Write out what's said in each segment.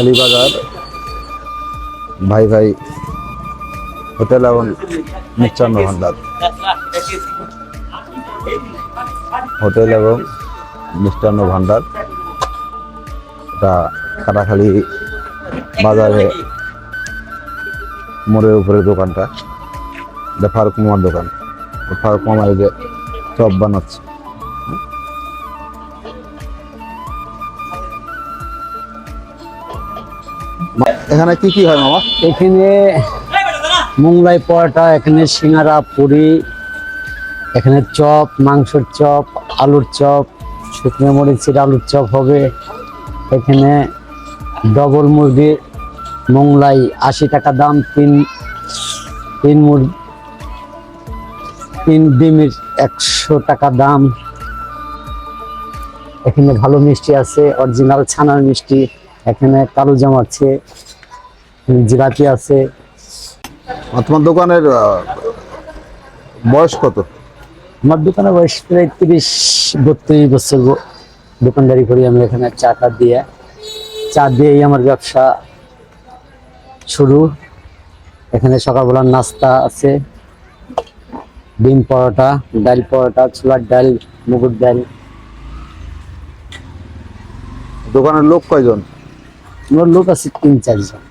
কাটাখালী বাজার ভাই ভাই হোটেল এবং মিষ্টান্ন ভান্ডার। হোটেল এবং মিষ্টান্ন ভান্ডার, এটা কাটাখালী বাজারে মোড়ের উপরে দোকানটা। এটা ফারুক মামার দোকান। ফারুক মামা এই যে চপ বানাচ্ছে। এখানে কি কি হয় মামা? এখানে মোংলাই পরোটা, এখানে সিঙ্গারা, পুরি, এখানে চপ, মাংসের চপ, আলুর চপ, শুকনো মরিচের আলুর চপ হবে। এখানে ডবল মুরগি মোংলাই 80 টাকা দাম, তিন ডিমের 100 টাকা দাম। এখানে ভালো মিষ্টি আছে, অরিজিনাল ছানার মিষ্টি। এখানে কালোজাম আছে, জিলাপি আছে। তোমার দোকানের বয়স কত? আমার দোকানের বয়স প্রায় 30-32 বছর দোকানদারি করি আমি। এখানে চা দিয়েই আমার ব্যবসা শুরু। এখানে সকালবেলার নাস্তা আছে, ডিম পরোটা, ডাল পরোটা, ছোলার ডাল, মুগুর ডাল। দোকানের লোক কয়জন? আমার লোক আছে 3-4 জন।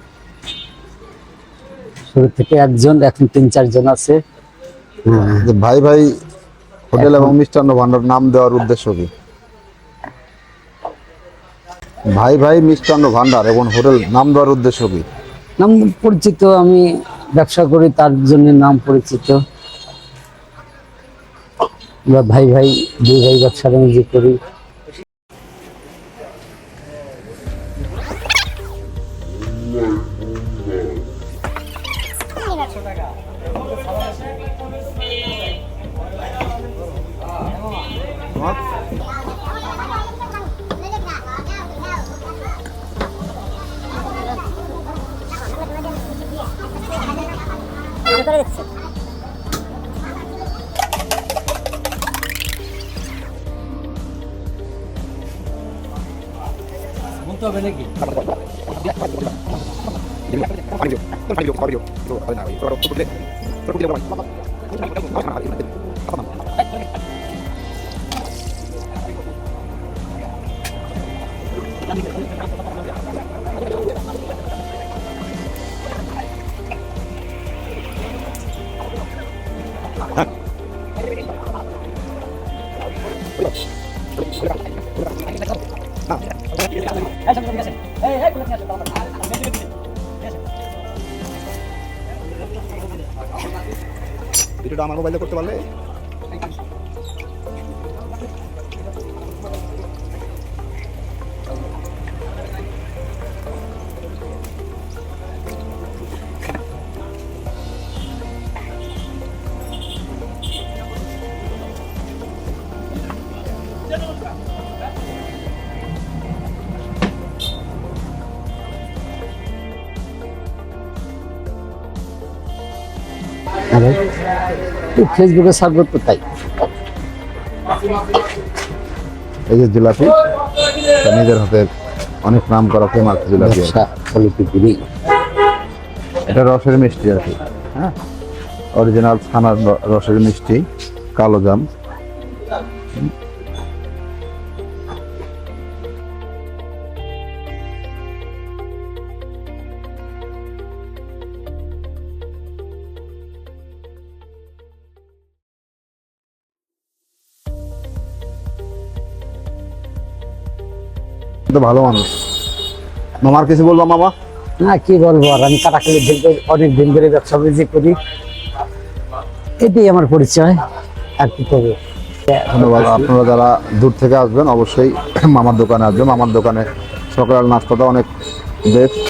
শুরু থেকে একজন, এখন 3-4 জন আছে। যে ভাই ভাই হোটেল এবং মিষ্টান্ন ভান্ডার নাম দেওয়ার উদ্দেশ্য কি? ভাই ভাই মিষ্টান্ন ভান্ডার এবং হোটেল নাম দেওয়ার উদ্দেশ্য কি? নাম পরিচিত, আমি ব্যবসা করি তার জন্য নাম পরিচিত। আমরা ভাই ভাই দুই ভাই ব্যবসা বাণিজ্য করি। বলতে হবে নাকি? ভিডিওটা আমার মোবাইলে করতে পারলে ফেসবুকে সার্চ করতে তাই। এই যে জিলাপি, নিজের হাতে অনেক নাম করা ফেমাস জিলাপি। এটা রসের মিষ্টি আর কি, হ্যাঁ, অরিজিনাল ছানার রসের মিষ্টি, কালো জাম। তো ভালো মানুষ। মামার কিছু বলবো মামা? না, কি বলবো আর, আমি কাটাখালী অনেক দিন ধরে ব্যবসা বাণিজ্য করি, এটাই আমার পরিচয়। আর কি করবো। ধন্যবাদ। আপনারা যারা দূর থেকে আসবেন অবশ্যই মামার দোকানে আসবেন। মামার দোকানে সকাল নাস্তাটা অনেক বেস্ট।